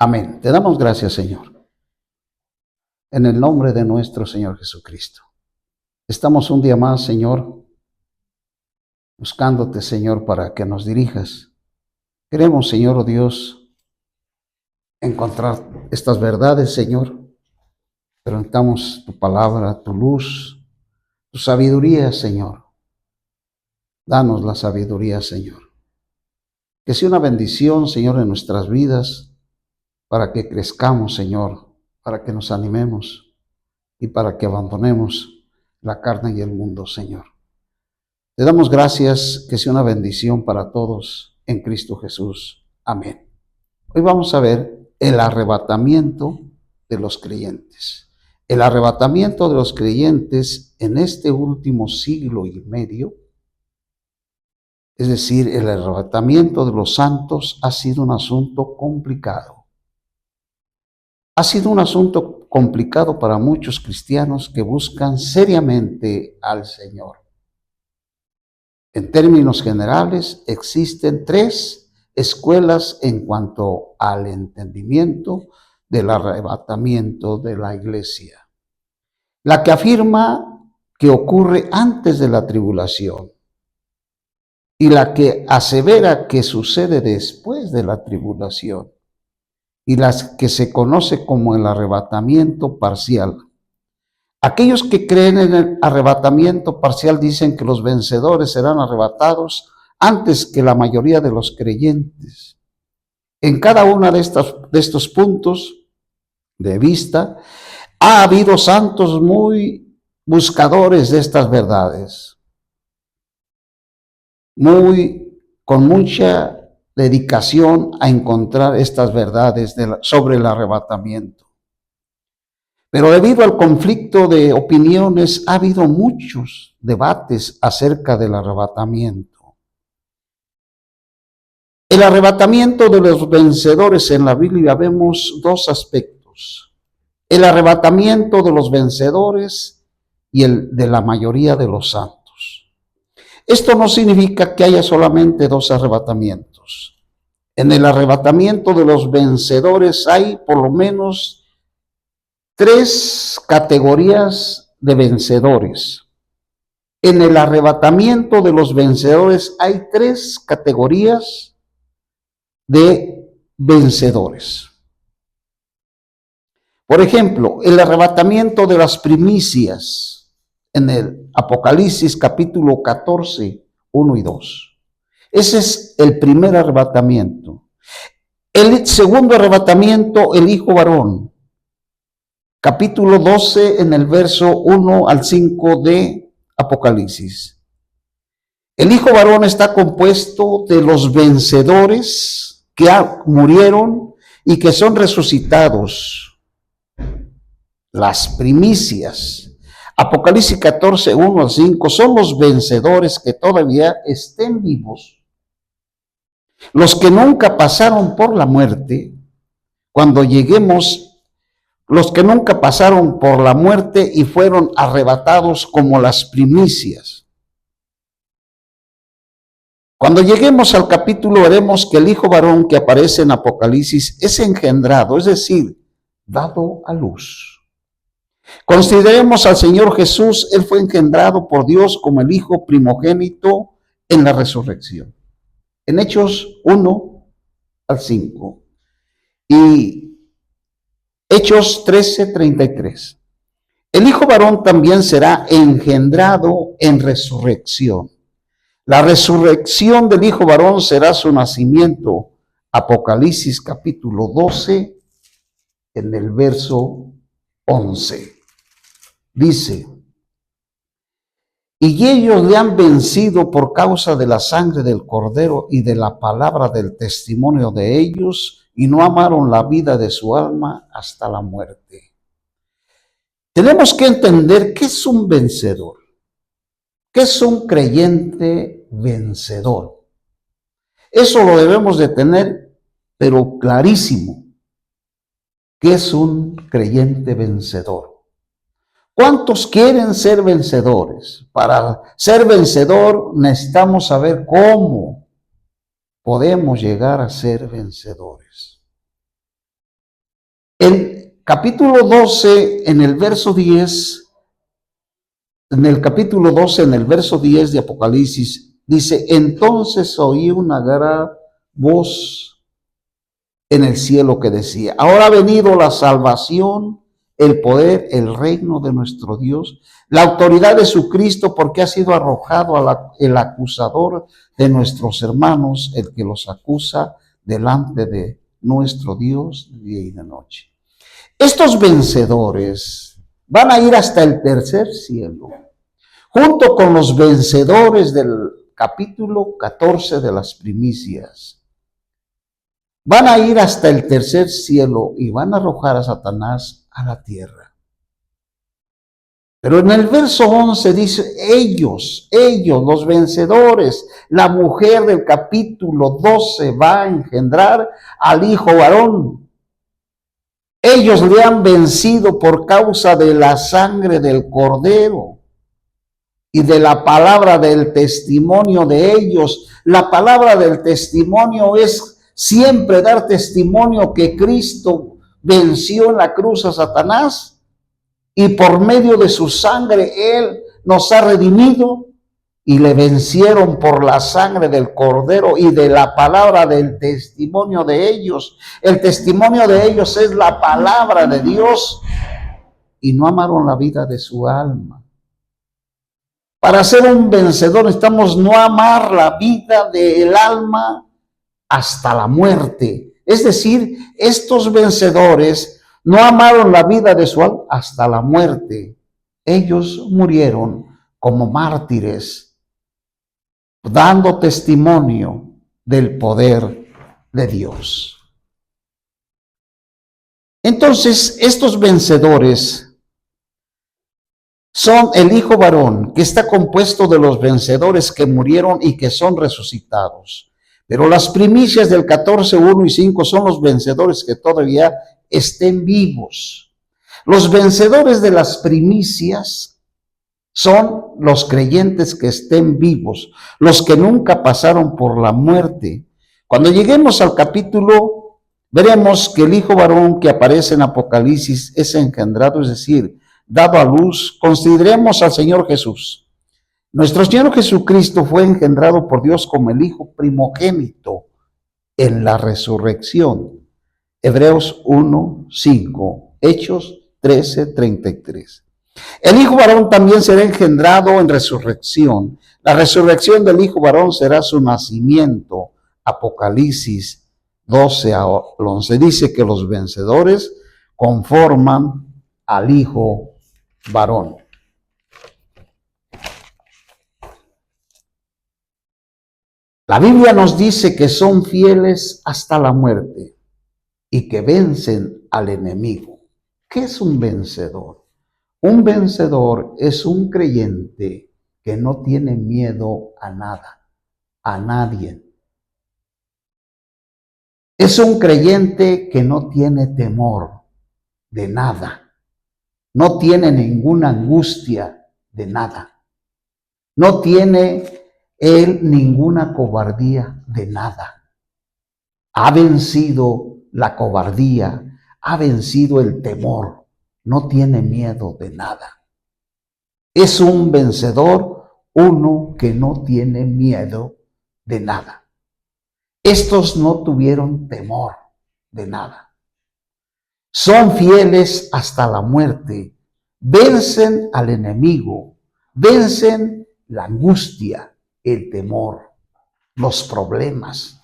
Amén. Te damos gracias, Señor, en el nombre de nuestro Señor Jesucristo. Estamos un día más, Señor, buscándote, Señor, para que nos dirijas. Queremos, Señor, oh Dios, encontrar estas verdades, Señor. Preguntamos tu palabra, tu luz, tu sabiduría, Señor. Danos la sabiduría, Señor. Que sea una bendición, Señor, en nuestras vidas, para que crezcamos, Señor, para que nos animemos y para que abandonemos la carne y el mundo, Señor. Te damos gracias, que sea una bendición para todos en Cristo Jesús. Amén. Hoy vamos a ver el arrebatamiento de los creyentes. El arrebatamiento de los creyentes en este último siglo y medio, es decir, el arrebatamiento de los santos, ha sido un asunto complicado. Ha sido un asunto complicado para muchos cristianos que buscan seriamente al Señor. En términos generales, existen tres escuelas en cuanto al entendimiento del arrebatamiento de la iglesia. La que afirma que ocurre antes de la tribulación y la que asevera que sucede después de la tribulación y las que se conoce como el arrebatamiento parcial. Aquellos que creen en el arrebatamiento parcial dicen que los vencedores serán arrebatados antes que la mayoría de los creyentes. En cada uno de estos puntos de vista ha habido santos muy buscadores de estas verdades, con mucha dedicación a encontrar estas verdades sobre el arrebatamiento. Pero debido al conflicto de opiniones, ha habido muchos debates acerca del arrebatamiento. El arrebatamiento de los vencedores en la Biblia vemos dos aspectos: el arrebatamiento de los vencedores y el de la mayoría de los santos. Esto no significa que haya solamente dos arrebatamientos. En el arrebatamiento de los vencedores hay por lo menos tres categorías de vencedores. En el arrebatamiento de los vencedores hay tres categorías de vencedores. Por ejemplo, el arrebatamiento de las primicias en el Apocalipsis capítulo 14, 1 y 2. Ese es el primer arrebatamiento. El segundo arrebatamiento, el hijo varón, capítulo 12, en el verso 1 al 5 de Apocalipsis. El hijo varón está compuesto de los vencedores que murieron y que son resucitados, las primicias. Apocalipsis 14, 1 al 5, son los vencedores que todavía estén vivos, los que nunca pasaron por la muerte. Cuando lleguemos, los que nunca pasaron por la muerte y fueron arrebatados como las primicias. Cuando lleguemos al capítulo, veremos que el hijo varón que aparece en Apocalipsis es engendrado, es decir, dado a luz. Consideremos al Señor Jesús. Él fue engendrado por Dios como el hijo primogénito en la resurrección. En Hechos 1 al 5 y Hechos 13, 33. El hijo varón también será engendrado en resurrección. La resurrección del hijo varón será su nacimiento. Apocalipsis capítulo 12, en el verso 11. Dice: y ellos le han vencido por causa de la sangre del Cordero y de la palabra del testimonio de ellos, y no amaron la vida de su alma hasta la muerte. Tenemos que entender qué es un vencedor, qué es un creyente vencedor. Eso lo debemos de tener, pero clarísimo, qué es un creyente vencedor. ¿Cuántos quieren ser vencedores? Para ser vencedor necesitamos saber cómo podemos llegar a ser vencedores. En capítulo 12, en el verso 10, en el capítulo 12, en el verso 10 de Apocalipsis, dice: entonces oí una gran voz en el cielo que decía: ahora ha venido la salvación, el poder, el reino de nuestro Dios, la autoridad de su Cristo, porque ha sido arrojado el acusador de nuestros hermanos, el que los acusa delante de nuestro Dios día y de noche. Estos vencedores van a ir hasta el tercer cielo, junto con los vencedores del capítulo 14 de las primicias. Van a ir hasta el tercer cielo y van a arrojar a Satanás a la tierra. Pero en el verso 11 dice: ellos, los vencedores, la mujer del capítulo 12 va a engendrar al hijo varón. Ellos le han vencido por causa de la sangre del cordero y de la palabra del testimonio de ellos. La palabra del testimonio es siempre dar testimonio que Cristo venció en la cruz a Satanás y por medio de su sangre Él nos ha redimido, y le vencieron por la sangre del cordero y de la palabra del testimonio de ellos. El testimonio de ellos es la palabra de Dios, y no amaron la vida de su alma. Para ser un vencedor necesitamos no amar la vida del alma hasta la muerte. Es decir, estos vencedores no amaron la vida de su alma hasta la muerte. Ellos murieron como mártires, dando testimonio del poder de Dios. Entonces, estos vencedores son el hijo varón, que está compuesto de los vencedores que murieron y que son resucitados. Pero las primicias del 14, 1 y 5 son los vencedores que todavía estén vivos. Los vencedores de las primicias son los creyentes que estén vivos, los que nunca pasaron por la muerte. Cuando lleguemos al capítulo, veremos que el hijo varón que aparece en Apocalipsis es engendrado, es decir, dado a luz. Consideremos al Señor Jesús. Nuestro Señor Jesucristo fue engendrado por Dios como el hijo primogénito en la resurrección. Hebreos 1, 5, Hechos 13, 33. El hijo varón también será engendrado en resurrección. La resurrección del hijo varón será su nacimiento. Apocalipsis 12 al 11 dice que los vencedores conforman al hijo varón. La Biblia nos dice que son fieles hasta la muerte y que vencen al enemigo. ¿Qué es un vencedor? Un vencedor es un creyente que no tiene miedo a nada, a nadie. Es un creyente que no tiene temor de nada, no tiene ninguna angustia de nada, no tiene él ninguna cobardía de nada. Ha vencido la cobardía, ha vencido el temor. No tiene miedo de nada. Es un vencedor, uno que no tiene miedo de nada. Estos no tuvieron temor de nada. Son fieles hasta la muerte. Vencen al enemigo. Vencen la angustia, el temor, los problemas.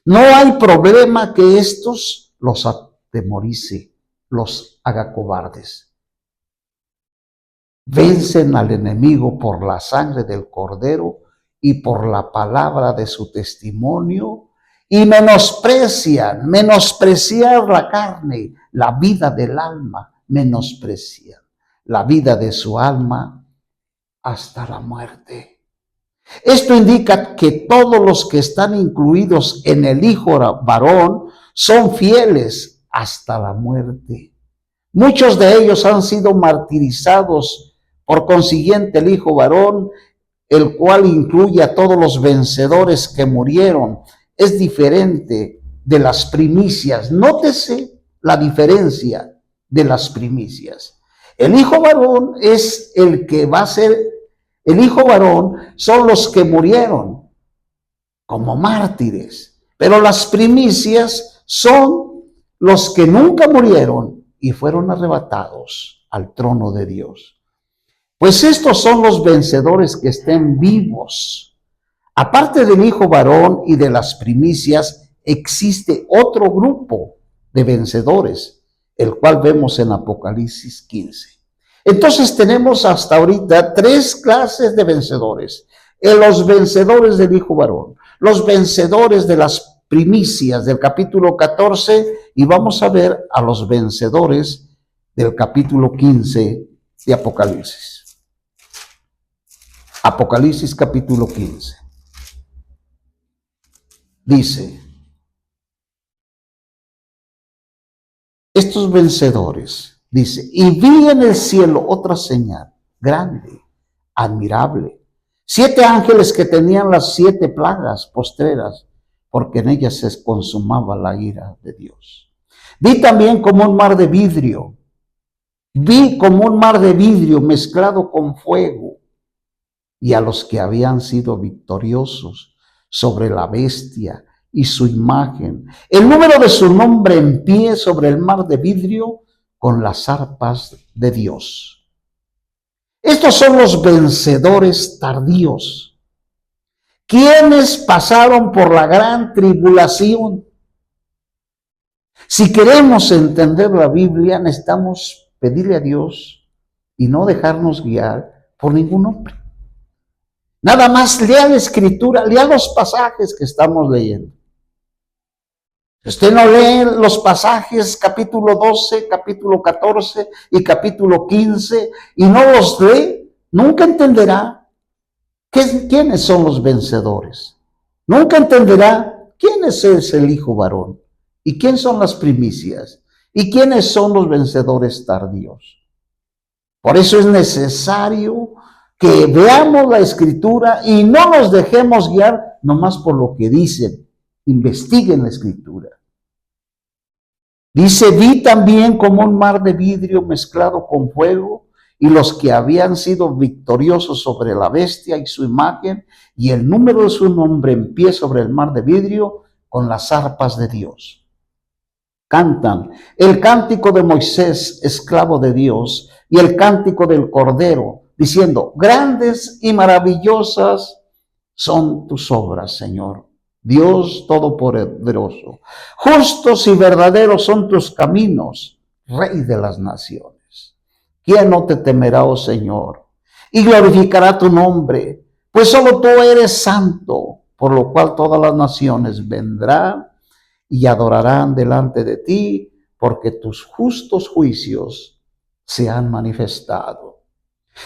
No hay problema que estos los atemorice, los haga cobardes. Vencen al enemigo por la sangre del cordero y por la palabra de su testimonio, y menospreciar la carne, la vida del alma, menosprecian la vida de su alma hasta la muerte. Esto indica que todos los que están incluidos en el hijo varón son fieles hasta la muerte. Muchos de ellos han sido martirizados. Por consiguiente, el hijo varón, el cual incluye a todos los vencedores que murieron, es diferente de las primicias. Nótese la diferencia de las primicias. El hijo varón es el que va a ser, el hijo varón son los que murieron como mártires, pero las primicias son los que nunca murieron y fueron arrebatados al trono de Dios. Pues estos son los vencedores que estén vivos. Aparte del hijo varón y de las primicias, existe otro grupo de vencedores, el cual vemos en Apocalipsis 15. Entonces tenemos hasta ahorita tres clases de vencedores. Los vencedores del hijo varón, los vencedores de las primicias del capítulo 14 y vamos a ver a los vencedores del capítulo 15 de Apocalipsis. Apocalipsis capítulo 15. Dice, estos vencedores, dice, y vi en el cielo otra señal grande, admirable, 7 ángeles que tenían las 7 plagas postreras, porque en ellas se consumaba la ira de Dios. Vi también como un mar de vidrio, mezclado con fuego, y a los que habían sido victoriosos sobre la bestia y su imagen, el número de su nombre en pie sobre el mar de vidrio con las arpas de Dios. Estos son los vencedores tardíos, quienes pasaron por la gran tribulación. Si queremos entender la Biblia, necesitamos pedirle a Dios y no dejarnos guiar por ningún hombre. Nada más lea la escritura, lea los pasajes que estamos leyendo. Si usted no lee los pasajes capítulo 12, capítulo 14 y capítulo 15 y no los lee, nunca entenderá quiénes son los vencedores. Nunca entenderá quién es el hijo varón y quién son las primicias y quiénes son los vencedores tardíos. Por eso es necesario que veamos la escritura y no nos dejemos guiar nomás por lo que dicen. Investiguen la escritura. Dice, vi también como un mar de vidrio mezclado con fuego y los que habían sido victoriosos sobre la bestia y su imagen y el número de su nombre en pie sobre el mar de vidrio con las arpas de Dios. Cantan el cántico de Moisés, esclavo de Dios, y el cántico del Cordero, diciendo, grandes y maravillosas son tus obras, Señor, Dios Todopoderoso. Justos y verdaderos son tus caminos, Rey de las naciones. ¿Quién no te temerá, oh Señor? Y glorificará tu nombre, pues solo tú eres santo, por lo cual todas las naciones vendrán y adorarán delante de ti, porque tus justos juicios se han manifestado.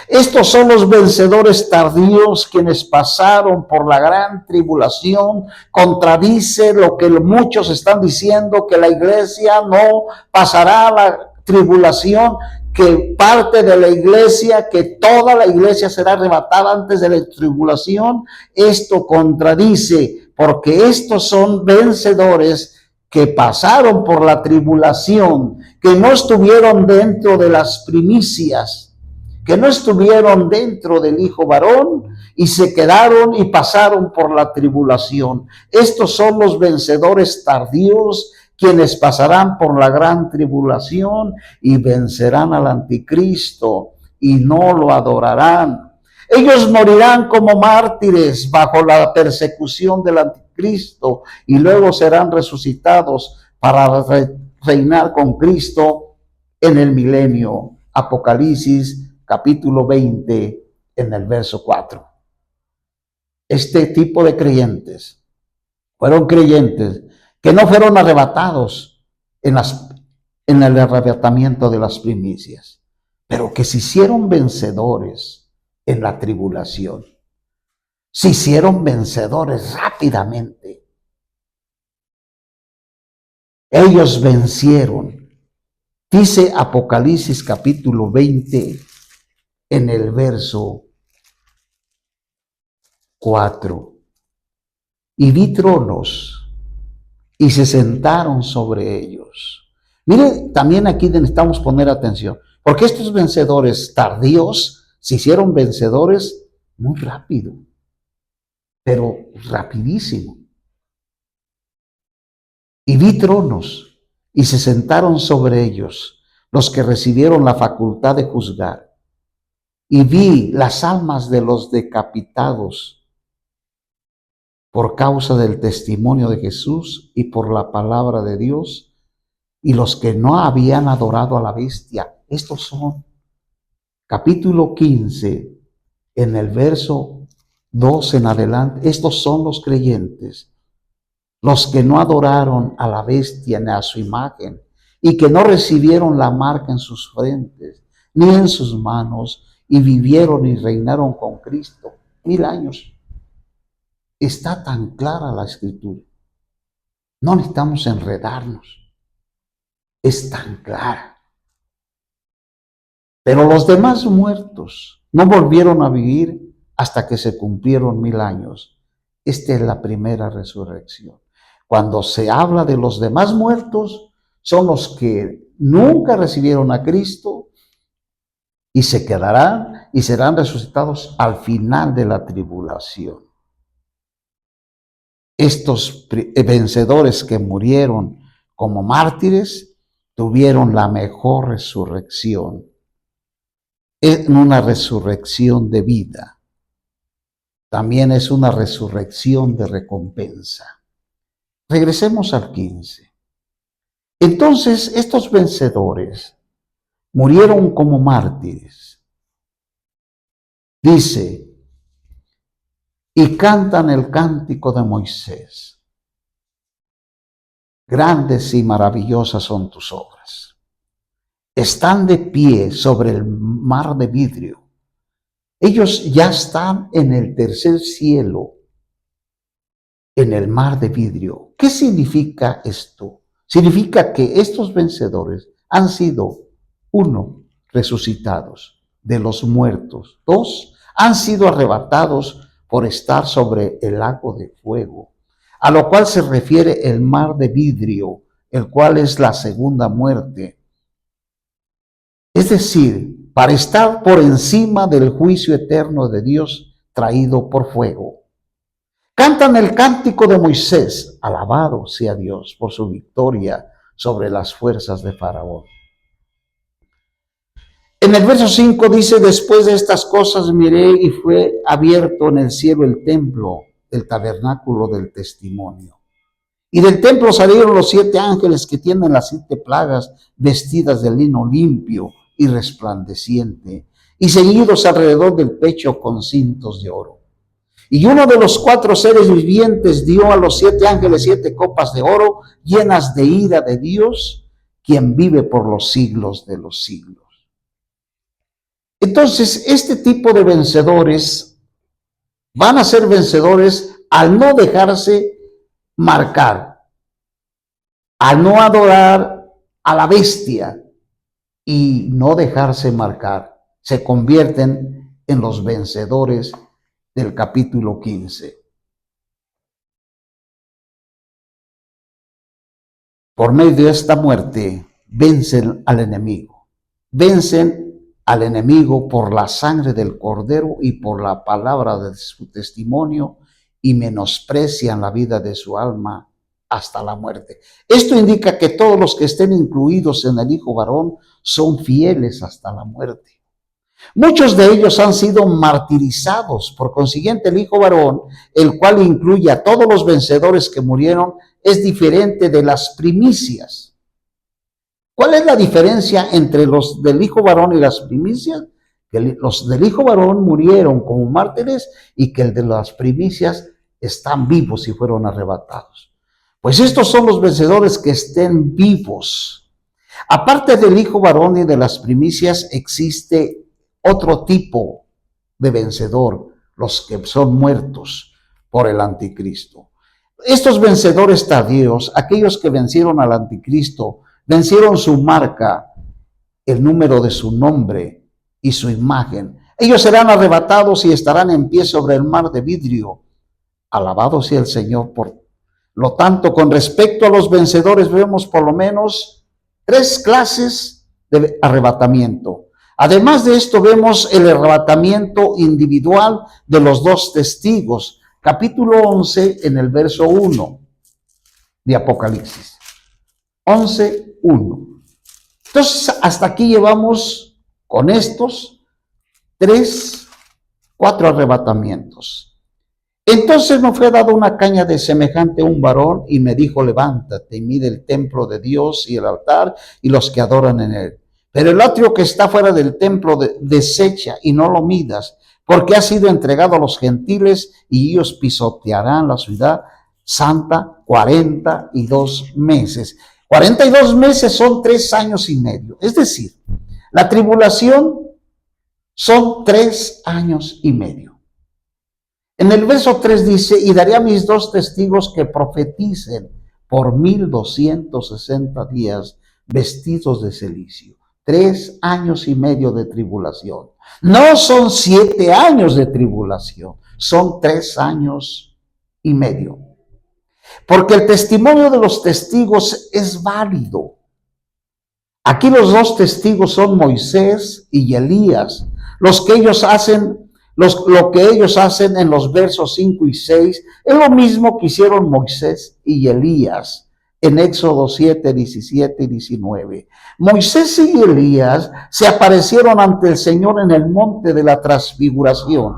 Estos son los vencedores tardíos, quienes pasaron por la gran tribulación. Contradice lo que muchos están diciendo, que la iglesia no pasará la tribulación, que parte de la iglesia, que toda la iglesia será arrebatada antes de la tribulación. Esto contradice, porque estos son vencedores que pasaron por la tribulación, que no estuvieron dentro de las primicias, que no estuvieron dentro del hijo varón y se quedaron y pasaron por la tribulación. Estos son los vencedores tardíos, quienes pasarán por la gran tribulación y vencerán al anticristo y no lo adorarán. Ellos morirán como mártires bajo la persecución del anticristo y luego serán resucitados para reinar con Cristo en el milenio. Apocalipsis capítulo 20 en el verso 4. Este tipo de creyentes fueron creyentes que no fueron arrebatados en el arrebatamiento de las primicias, pero que se hicieron vencedores en la tribulación. Se hicieron vencedores rápidamente. Ellos vencieron. Dice Apocalipsis capítulo 20 en el verso 4. Y vi tronos y se sentaron sobre ellos. Mire, también aquí necesitamos poner atención, porque estos vencedores tardíos se hicieron vencedores muy rápido, pero rapidísimo. Y vi tronos, y se sentaron sobre ellos los que recibieron la facultad de juzgar. Y vi las almas de los decapitados por causa del testimonio de Jesús y por la palabra de Dios, y los que no habían adorado a la bestia. Estos son, capítulo 15, en el verso 2 en adelante, estos son los creyentes, los que no adoraron a la bestia ni a su imagen, y que no recibieron la marca en sus frentes, ni en sus manos, y vivieron y reinaron con Cristo 1000 años. Está tan clara la escritura. No necesitamos enredarnos. Es tan clara. Pero los demás muertos no volvieron a vivir hasta que se cumplieron 1000 años. Esta es la primera resurrección. Cuando se habla de los demás muertos, son los que nunca recibieron a Cristo y se quedarán y serán resucitados al final de la tribulación. Estos vencedores que murieron como mártires tuvieron la mejor resurrección. Es una resurrección de vida. También es una resurrección de recompensa. Regresemos al 15. Entonces, estos vencedores murieron como mártires. Dice, y cantan el cántico de Moisés. Grandes y maravillosas son tus obras. Están de pie sobre el mar de vidrio. Ellos ya están en el tercer cielo, en el mar de vidrio. ¿Qué significa esto? Significa que estos vencedores han sido, 1, resucitados de los muertos. 2, han sido arrebatados por estar sobre el lago de fuego, a lo cual se refiere el mar de vidrio, el cual es la segunda muerte. Es decir, para estar por encima del juicio eterno de Dios traído por fuego. Cantan el cántico de Moisés, alabado sea Dios por su victoria sobre las fuerzas de Faraón. En el verso 5 dice, después de estas cosas miré y fue abierto en el cielo el templo, el tabernáculo del testimonio. Y del templo salieron los 7 ángeles que tienen las 7 plagas, vestidas de lino limpio y resplandeciente, y ceñidos alrededor del pecho con cintos de oro. Y uno de los 4 seres vivientes dio a los 7 ángeles 7 copas de oro llenas de ira de Dios, quien vive por los siglos de los siglos. Entonces, este tipo de vencedores van a ser vencedores al no dejarse marcar, al no adorar a la bestia y no dejarse marcar. Se convierten en los vencedores del capítulo 15. Por medio de esta muerte, vencen al enemigo. Vencen al enemigo por la sangre del Cordero y por la palabra de su testimonio, y menosprecian la vida de su alma hasta la muerte. Esto indica que todos los que estén incluidos en el Hijo varón son fieles hasta la muerte. Muchos de ellos han sido martirizados. Por consiguiente, el Hijo varón, el cual incluye a todos los vencedores que murieron, es diferente de las primicias. ¿Cuál es la diferencia entre los del Hijo varón y las primicias? Que los del Hijo varón murieron como mártires y que el de las primicias están vivos y fueron arrebatados. Pues estos son los vencedores que estén vivos. Aparte del Hijo varón y de las primicias, existe otro tipo de vencedor, los que son muertos por el anticristo. Estos vencedores tardíos, aquellos que vencieron al anticristo, vencieron su marca, el número de su nombre y su imagen. Ellos serán arrebatados y estarán en pie sobre el mar de vidrio. Alabado sea el Señor. Por lo tanto, con respecto a los vencedores, vemos por lo menos 3 clases de arrebatamiento. Además de esto, vemos el arrebatamiento individual de los 2 testigos. Capítulo 11, en el verso 1 de Apocalipsis. 11:1. Entonces, hasta aquí llevamos con estos 4 arrebatamientos. Entonces me fue dada una caña de semejante a un varón y me dijo: levántate y mide el templo de Dios y el altar y los que adoran en él. Pero el atrio que está fuera del templo desecha y no lo midas, porque ha sido entregado a los gentiles y ellos pisotearán la ciudad santa 42 meses. 42 meses son 3 años y medio. Es decir, la tribulación son 3 años y medio. En el verso 3 dice: y daré a mis 2 testigos que profeticen por 1260 días vestidos de cilicio. 3 años y medio de tribulación. No son 7 años de tribulación, son 3 años y medio. Porque el testimonio de los testigos es válido. Aquí los 2 testigos son Moisés y Elías. Lo que ellos hacen en los versos 5 y 6 es lo mismo que hicieron Moisés y Elías en Éxodo 7, 17 y 19. Moisés y Elías se aparecieron ante el Señor en el monte de la transfiguración.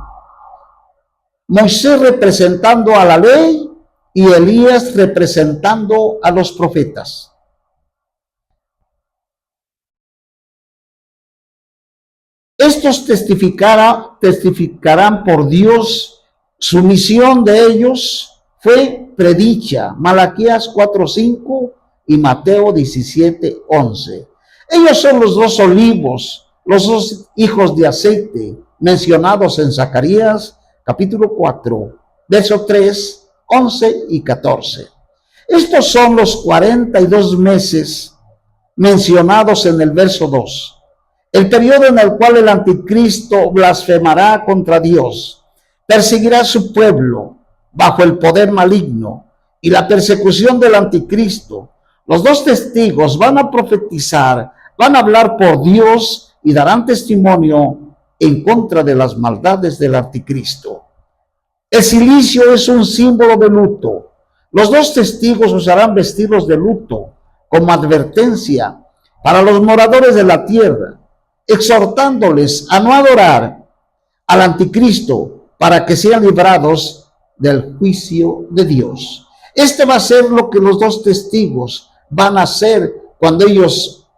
Moisés representando a la ley y Elías representando a los profetas. Estos testificarán por Dios. Su misión de ellos fue predicha. Malaquías 4:5 y Mateo 17:11. Ellos son los 2 olivos, los 2 hijos de aceite, mencionados en Zacarías capítulo 4, versos 3, 11 y 14. Estos son los 42 meses mencionados en el verso 2. El periodo en el cual el anticristo blasfemará contra Dios, perseguirá a su pueblo bajo el poder maligno y la persecución del anticristo. Los 2 testigos van a profetizar, van a hablar por Dios y darán testimonio en contra de las maldades del anticristo. El cilicio es un símbolo de luto. Los 2 testigos usarán vestidos de luto como advertencia para los moradores de la tierra, exhortándoles a no adorar al anticristo para que sean librados del juicio de Dios. Este va a ser lo que los 2 testigos van a hacer cuando ellos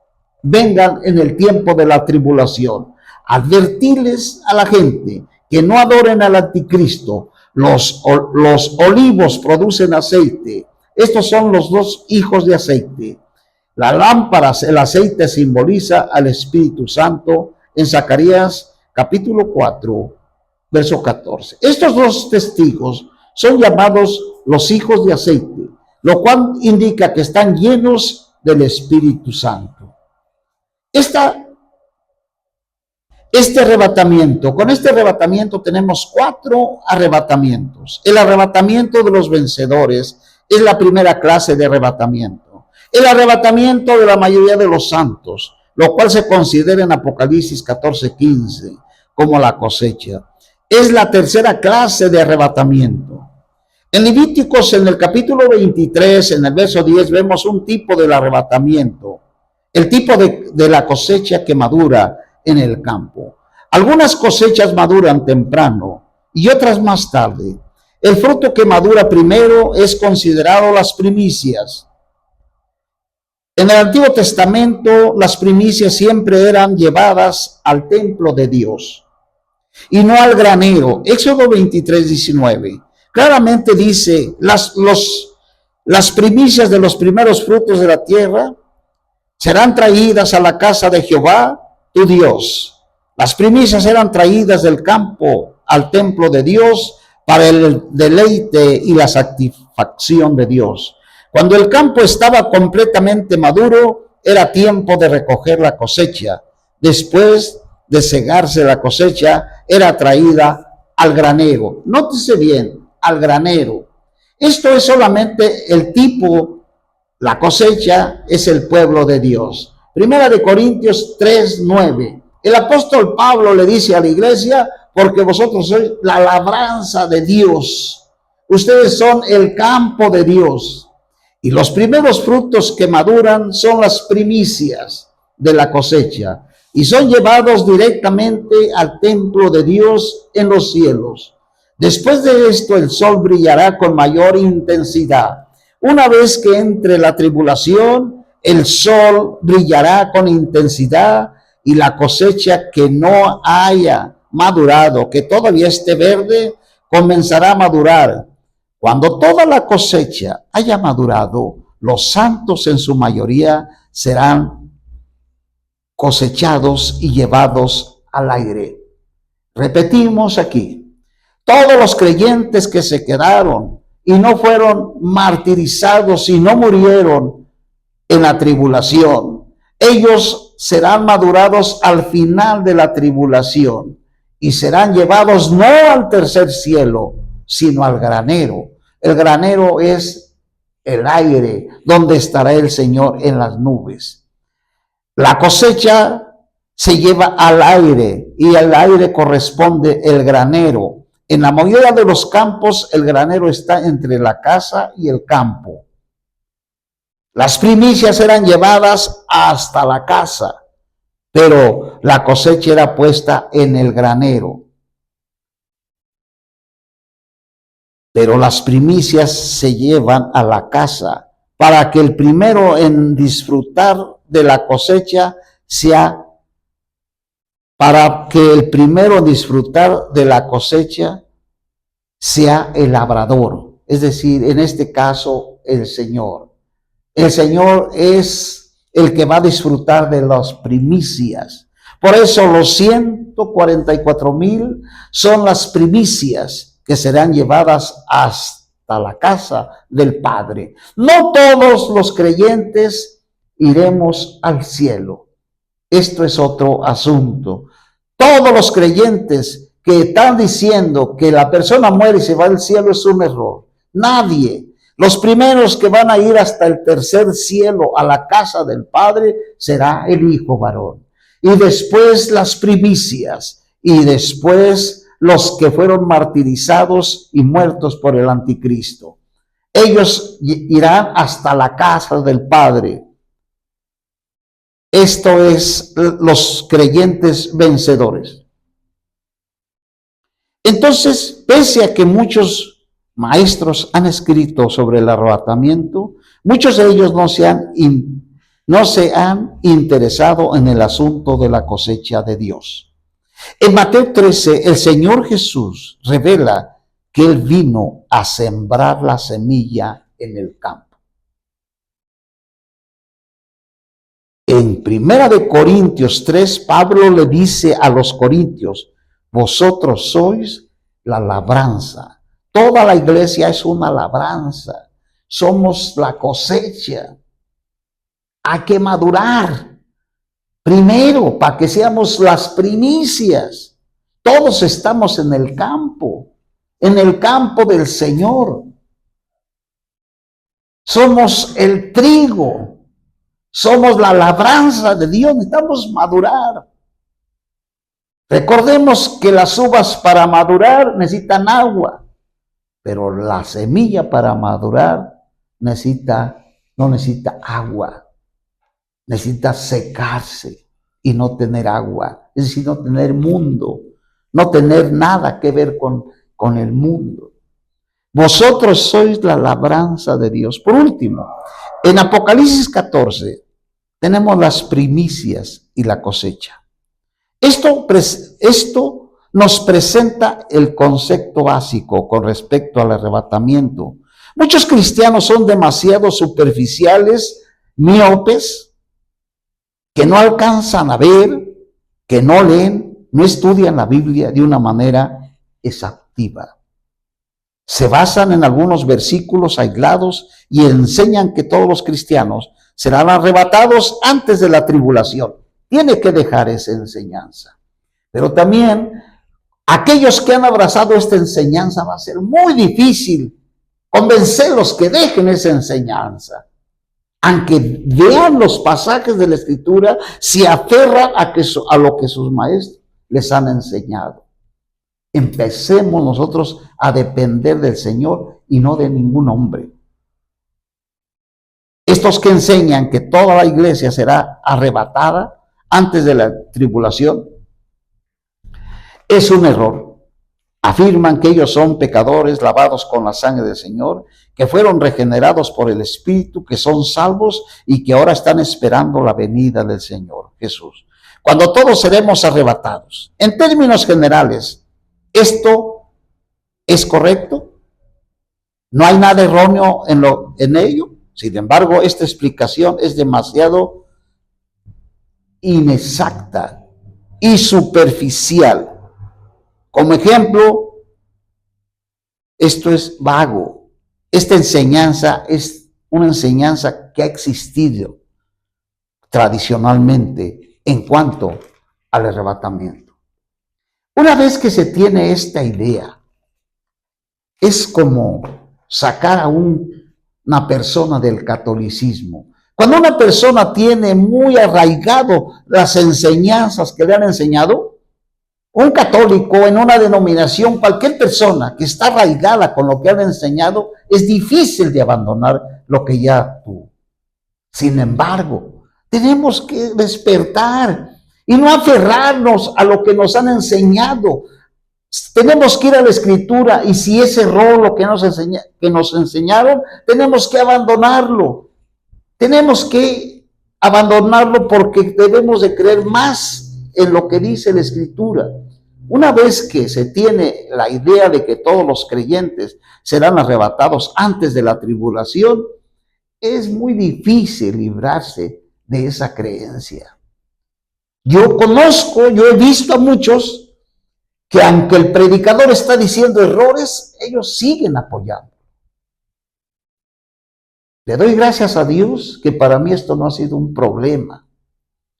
vengan en el tiempo de la tribulación. Advertirles a la gente que no adoren al anticristo. Los olivos producen aceite. Estos son los 2 hijos de aceite. Las lámparas, el aceite simboliza al Espíritu Santo en Zacarías capítulo 4, verso 14. Estos 2 testigos son llamados los hijos de aceite, lo cual indica que están llenos del Espíritu Santo. Con este arrebatamiento tenemos 4 arrebatamientos. El arrebatamiento de los vencedores es la primera clase de arrebatamiento. El arrebatamiento de la mayoría de los santos, lo cual se considera en Apocalipsis 14:15 como la cosecha, es la tercera clase de arrebatamiento. En Levíticos, en el capítulo 23, en el verso 10, vemos un tipo del arrebatamiento, el tipo de la cosecha que madura en el campo. Algunas cosechas maduran temprano y otras más tarde. El fruto que madura primero es considerado las primicias. En el Antiguo Testamento, las primicias siempre eran llevadas al templo de Dios y no al granero. Éxodo 23:19 claramente dice: las primicias de los primeros frutos de la tierra serán traídas a la casa de Jehová, tu Dios. Las primicias eran traídas del campo al templo de Dios para el deleite y la satisfacción de Dios. Cuando el campo estaba completamente maduro, era tiempo de recoger la cosecha. Después de cegarse la cosecha, era traída al granero. Nótese bien, al granero. Esto es solamente el tipo La cosecha es el pueblo de Dios. Primera de Corintios 3:9. El apóstol Pablo le dice a la iglesia, porque vosotros sois la labranza de Dios. Ustedes son el campo de Dios. Y los primeros frutos que maduran son las primicias de la cosecha. Y son llevados directamente al templo de Dios en los cielos. Después de esto, el sol brillará con mayor intensidad. Una vez que entre la tribulación, el sol brillará con intensidad y la cosecha que no haya madurado, que todavía esté verde, comenzará a madurar. Cuando toda la cosecha haya madurado, los santos en su mayoría serán cosechados y llevados al aire. Repetimos aquí. Todos los creyentes que se quedaron y no fueron martirizados y no murieron en la tribulación, ellos serán madurados al final de la tribulación y serán llevados no al tercer cielo, sino al granero. El granero es el aire donde estará el Señor en las nubes. La cosecha se lleva al aire y al aire corresponde el granero. En la mayoría de los campos, el granero está entre la casa y el campo. Las primicias eran llevadas hasta la casa, pero la cosecha era puesta en el granero. Pero las primicias se llevan a la casa para que el primero en disfrutar de la cosecha sea el labrador, es decir, en este caso el Señor. El Señor es el que va a disfrutar de las primicias. Por eso los 144,000 son las primicias que serán llevadas hasta la casa del Padre. No todos los creyentes iremos al cielo. Esto es otro asunto. Todos los creyentes que están diciendo que la persona muere y se va al cielo es un error. Nadie. Los primeros que van a ir hasta el tercer cielo, a la casa del Padre, será el Hijo varón. Y después las primicias. Y después los que fueron martirizados y muertos por el anticristo. Ellos irán hasta la casa del Padre. Esto es los creyentes vencedores. Entonces, pese a que muchos maestros han escrito sobre el arrebatamiento, muchos de ellos no se han interesado en el asunto de la cosecha de Dios. En Mateo 13, el Señor Jesús revela que Él vino a sembrar la semilla en el campo. En 1 Corintios 3, Pablo le dice a los corintios, vosotros sois la labranza. Toda la iglesia es una labranza. Somos la cosecha. Hay que madurar primero para que seamos las primicias. Todos estamos en el campo del Señor. Somos el trigo. Somos la labranza de Dios, necesitamos madurar. Recordemos que las uvas para madurar necesitan agua, pero la semilla para madurar no necesita agua, necesita secarse y no tener agua, es decir, no tener mundo, no tener nada que ver con el mundo. Vosotros sois la labranza de Dios. Por último, en Apocalipsis 14, tenemos las primicias y la cosecha. Esto nos presenta el concepto básico con respecto al arrebatamiento. Muchos cristianos son demasiado superficiales, miopes, que no alcanzan a ver, que no leen, no estudian la Biblia de una manera exhaustiva. Se basan en algunos versículos aislados y enseñan que todos los cristianos serán arrebatados antes de la tribulación. Tiene que dejar esa enseñanza. Pero también aquellos que han abrazado esta enseñanza va a ser muy difícil convencerlos que dejen esa enseñanza. aunque vean los pasajes de la Escritura, se aferran a lo que sus maestros les han enseñado. Empecemos nosotros a depender del Señor y no de ningún hombre. Estos que enseñan que toda la iglesia será arrebatada antes de la tribulación, es un error. Afirman que ellos son pecadores lavados con la sangre del Señor, que fueron regenerados por el Espíritu, que son salvos y que ahora están esperando la venida del Señor Jesús, cuando todos seremos arrebatados. En términos generales, ¿esto es correcto? ¿No hay nada erróneo en ello? Sin embargo, esta explicación es demasiado inexacta y superficial. Como ejemplo, esto es vago. Esta enseñanza es una enseñanza que ha existido tradicionalmente en cuanto al arrebatamiento. Una vez que se tiene esta idea, es como sacar a una persona del catolicismo. Cuando una persona tiene muy arraigado las enseñanzas que le han enseñado, un católico en una denominación, cualquier persona que está arraigada con lo que han enseñado, es difícil de abandonar lo que ya tuvo. Sin embargo, tenemos que despertar y no aferrarnos a lo que nos han enseñado. Tenemos que ir a la Escritura y si es error lo que nos enseñaron, tenemos que abandonarlo. Tenemos que abandonarlo porque debemos de creer más en lo que dice la Escritura. Una vez que se tiene la idea de que todos los creyentes serán arrebatados antes de la tribulación, es muy difícil librarse de esa creencia. Yo he visto a muchos que aunque el predicador está diciendo errores, ellos siguen apoyando. Le doy gracias a Dios que para mí esto no ha sido un problema,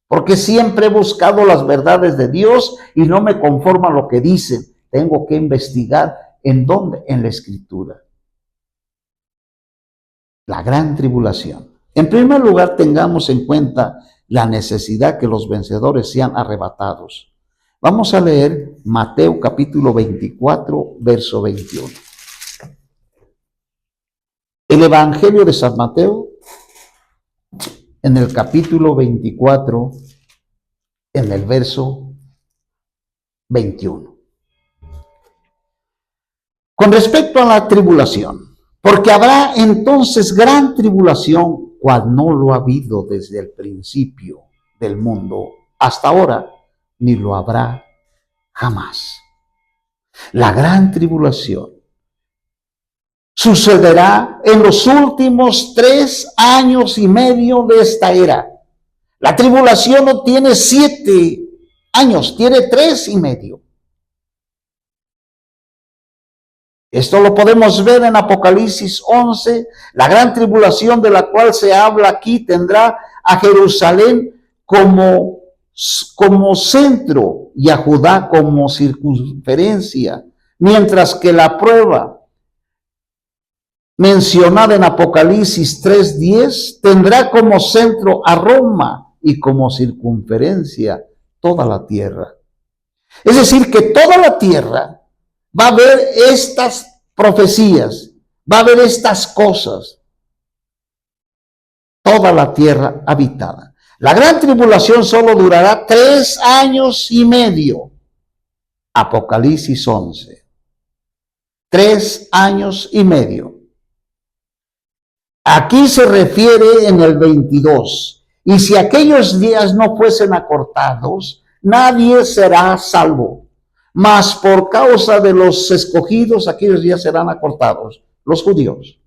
porque siempre he buscado las verdades de Dios y no me conformo a lo que dicen. Tengo que investigar en dónde, en la Escritura. La gran tribulación. En primer lugar, tengamos en cuenta la necesidad que los vencedores sean arrebatados. Vamos a leer Mateo capítulo 24, verso 21. El Evangelio de San Mateo, en el capítulo 24, en el verso 21. Con respecto a la tribulación, porque habrá entonces gran tribulación, cual no lo ha habido desde el principio del mundo hasta ahora, ni lo habrá jamás. La gran tribulación sucederá en los últimos 3 años y medio de esta era. La tribulación no tiene 7 años, tiene 3 y medio. Esto lo podemos ver en Apocalipsis 11. La gran tribulación de la cual se habla aquí tendrá a Jerusalén como centro y a Judá como circunferencia, mientras que la prueba mencionada en Apocalipsis 3:10 tendrá como centro a Roma y como circunferencia toda la tierra. Es decir, que toda la tierra va a ver estas profecías, va a ver estas cosas, toda la tierra habitada. La gran tribulación solo durará 3 años y medio. Apocalipsis 11. 3 años y medio. Aquí se refiere en el 22. Y si aquellos días no fuesen acortados, nadie será salvo. Mas por causa de los escogidos, aquellos días serán acortados. Los judíos.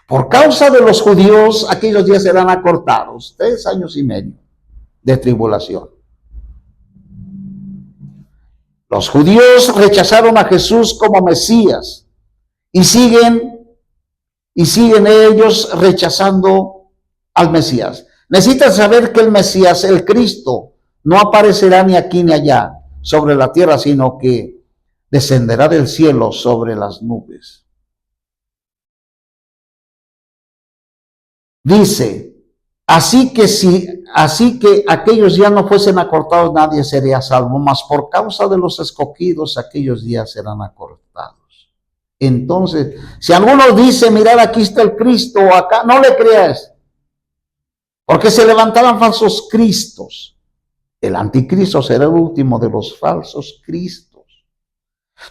Por causa de los judíos, aquellos días serán acortados. 3 años y medio de tribulación. Los judíos rechazaron a Jesús como Mesías y siguen ellos rechazando al Mesías. Necesitan saber que el Mesías, el Cristo, no aparecerá ni aquí ni allá sobre la tierra, sino que descenderá del cielo sobre las nubes. Dice Así que aquellos días no fuesen acortados, nadie sería salvo, mas por causa de los escogidos, aquellos días serán acortados. Entonces, si alguno dice, mirad, aquí está el Cristo, o acá, no le creas, porque se levantarán falsos cristos. El anticristo será el último de los falsos cristos.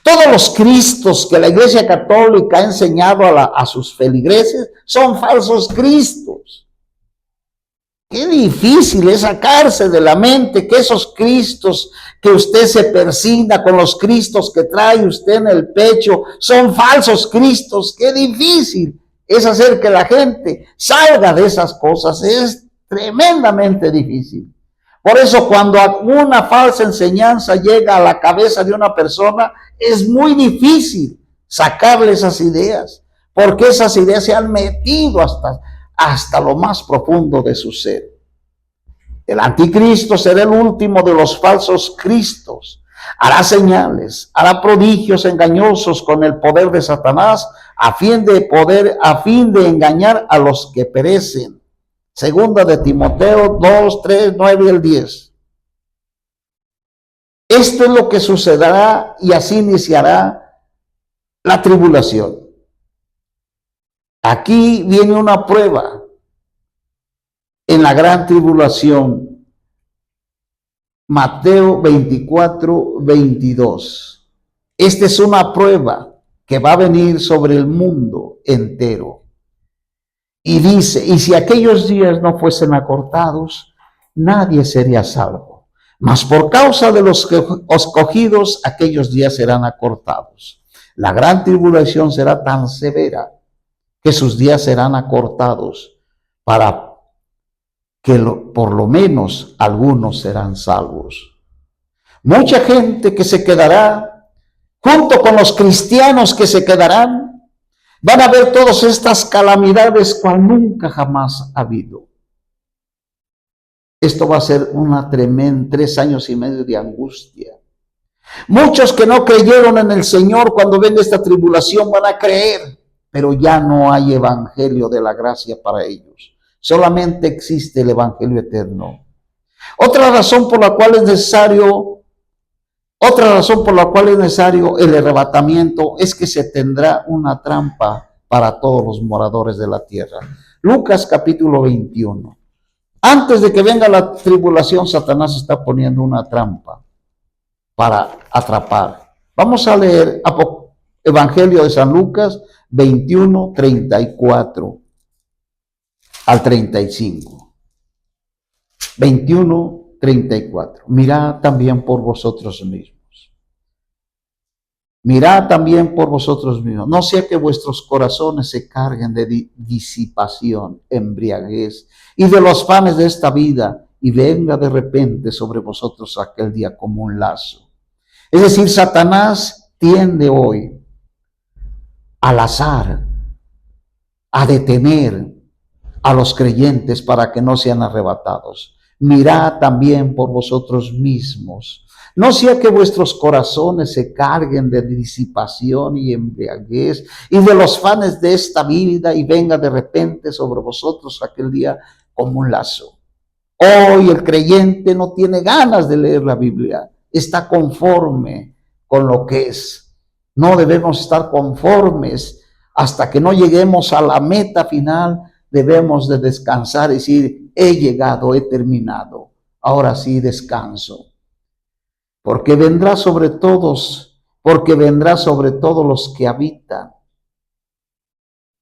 Todos los cristos que la Iglesia Católica ha enseñado a sus feligreses son falsos cristos. Qué difícil es sacarse de la mente que esos cristos que usted se persigna con los cristos que trae usted en el pecho son falsos cristos. Qué difícil es hacer que la gente salga de esas cosas. Es tremendamente difícil. Por eso cuando una falsa enseñanza llega a la cabeza de una persona, es muy difícil sacarle esas ideas, porque esas ideas se han metido hasta lo más profundo de su ser. El anticristo será el último de los falsos cristos. Hará señales, hará prodigios engañosos con el poder de Satanás, a fin de engañar a los que perecen. Segunda de Timoteo 2, 3, 9 y el 10. Esto es lo que sucederá y así iniciará la tribulación. Aquí viene una prueba en la gran tribulación. Mateo 24, 22. Esta es una prueba que va a venir sobre el mundo entero. Y dice, y si aquellos días no fuesen acortados, nadie sería salvo. Mas por causa de los escogidos, aquellos días serán acortados. La gran tribulación será tan severa que sus días serán acortados para que por lo menos algunos serán salvos. Mucha gente que se quedará, junto con los cristianos que se quedarán, van a ver todas estas calamidades cual nunca jamás ha habido. Esto va a ser una tremenda 3 años y medio de angustia. Muchos que no creyeron en el Señor cuando ven esta tribulación van a creer, pero ya no hay evangelio de la gracia para ellos. Solamente existe el evangelio eterno. Otra razón por la cual es necesario el arrebatamiento es que se tendrá una trampa para todos los moradores de la tierra. Lucas capítulo 21. Antes de que venga la tribulación, Satanás está poniendo una trampa para atrapar. Vamos a leer Evangelio de San Lucas 21, 34 al 35. 21, 34. Mirad también por vosotros mismos. Mirad también por vosotros mismos. No sea que vuestros corazones se carguen de disipación, embriaguez y de los afanes de esta vida, y venga de repente sobre vosotros aquel día como un lazo. Es decir, Satanás tiende hoy al azar a detener a los creyentes para que no sean arrebatados. Mirad también por vosotros mismos. No sea que vuestros corazones se carguen de disipación y embriaguez y de los afanes de esta vida, y venga de repente sobre vosotros aquel día como un lazo. Hoy el creyente no tiene ganas de leer la Biblia, está conforme con lo que es. No debemos estar conformes hasta que no lleguemos a la meta final. Debemos de descansar y decir, he llegado, he terminado, ahora sí descanso. Porque vendrá sobre todos los que habitan.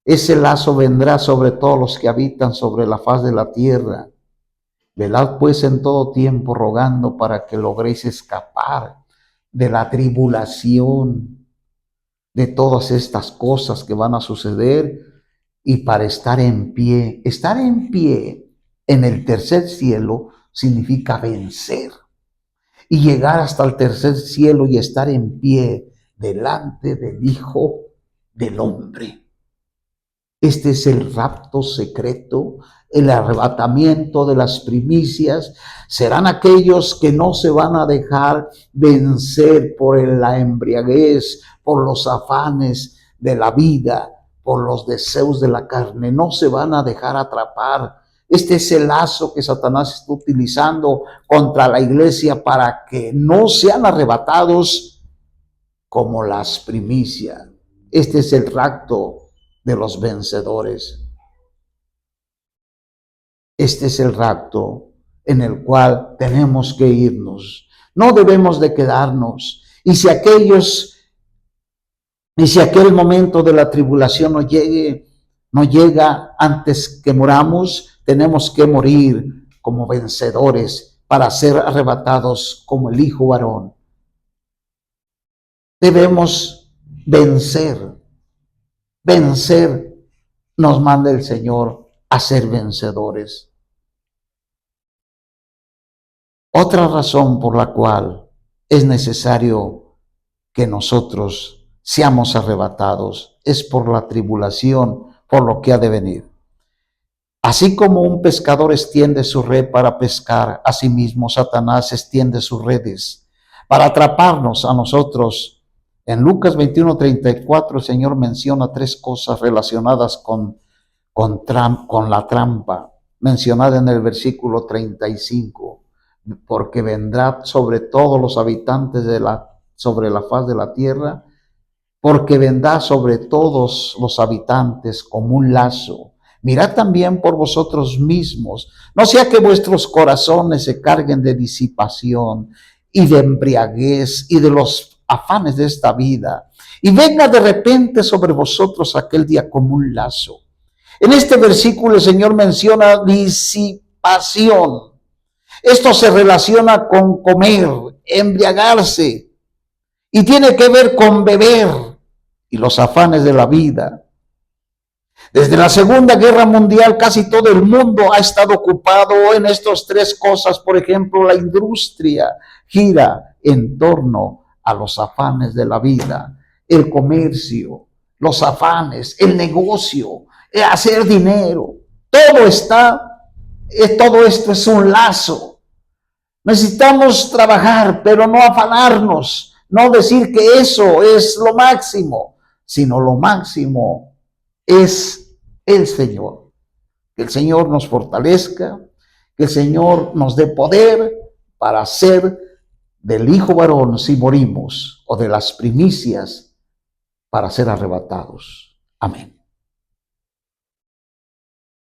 Ese lazo vendrá sobre todos los que habitan sobre la faz de la tierra. Velad pues en todo tiempo rogando para que logréis escapar de la tribulación, de todas estas cosas que van a suceder, y para estar en pie. Estar en pie en el tercer cielo significa vencer y llegar hasta el tercer cielo y estar en pie delante del Hijo del Hombre. Este es el rapto secreto, el arrebatamiento de las primicias. Serán aquellos que no se van a dejar vencer por la embriaguez, por los afanes de la vida, por los deseos de la carne. No se van a dejar atrapar. Este es el lazo que Satanás está utilizando contra la iglesia para que no sean arrebatados como las primicias. Este es el rapto de los vencedores. Este es el rapto en el cual tenemos que irnos. No debemos de quedarnos. Y si aquel momento de la tribulación no llega antes que moramos, tenemos que morir como vencedores para ser arrebatados como el hijo varón. Debemos vencer. Vencer nos manda el Señor a ser vencedores. Otra razón por la cual es necesario que nosotros seamos arrebatados es por la tribulación, por lo que ha de venir. Así como un pescador extiende su red para pescar, asimismo Satanás extiende sus redes para atraparnos a nosotros. En Lucas 21:34 el Señor menciona tres cosas relacionadas con la trampa, mencionada en el versículo 35. Porque vendrá sobre todos los habitantes sobre la faz de la tierra, porque vendrá sobre todos los habitantes como un lazo. Mirad también por vosotros mismos, no sea que vuestros corazones se carguen de disipación y de embriaguez y de los afanes de esta vida, y venga de repente sobre vosotros aquel día como un lazo. En este versículo el Señor menciona disipación. Esto se relaciona con comer, embriagarse, y tiene que ver con beber y los afanes de la vida. Desde la Segunda Guerra Mundial casi todo el mundo ha estado ocupado en estas tres cosas. Por ejemplo, la industria gira en torno a los afanes de la vida, el comercio, los afanes, el negocio, hacer dinero. Todo esto es un lazo. Necesitamos trabajar, pero no afanarnos, no decir que eso es lo máximo, sino lo máximo es el Señor. Que el Señor nos fortalezca, que el Señor nos dé poder para ser del hijo varón si morimos, o de las primicias para ser arrebatados. Amén.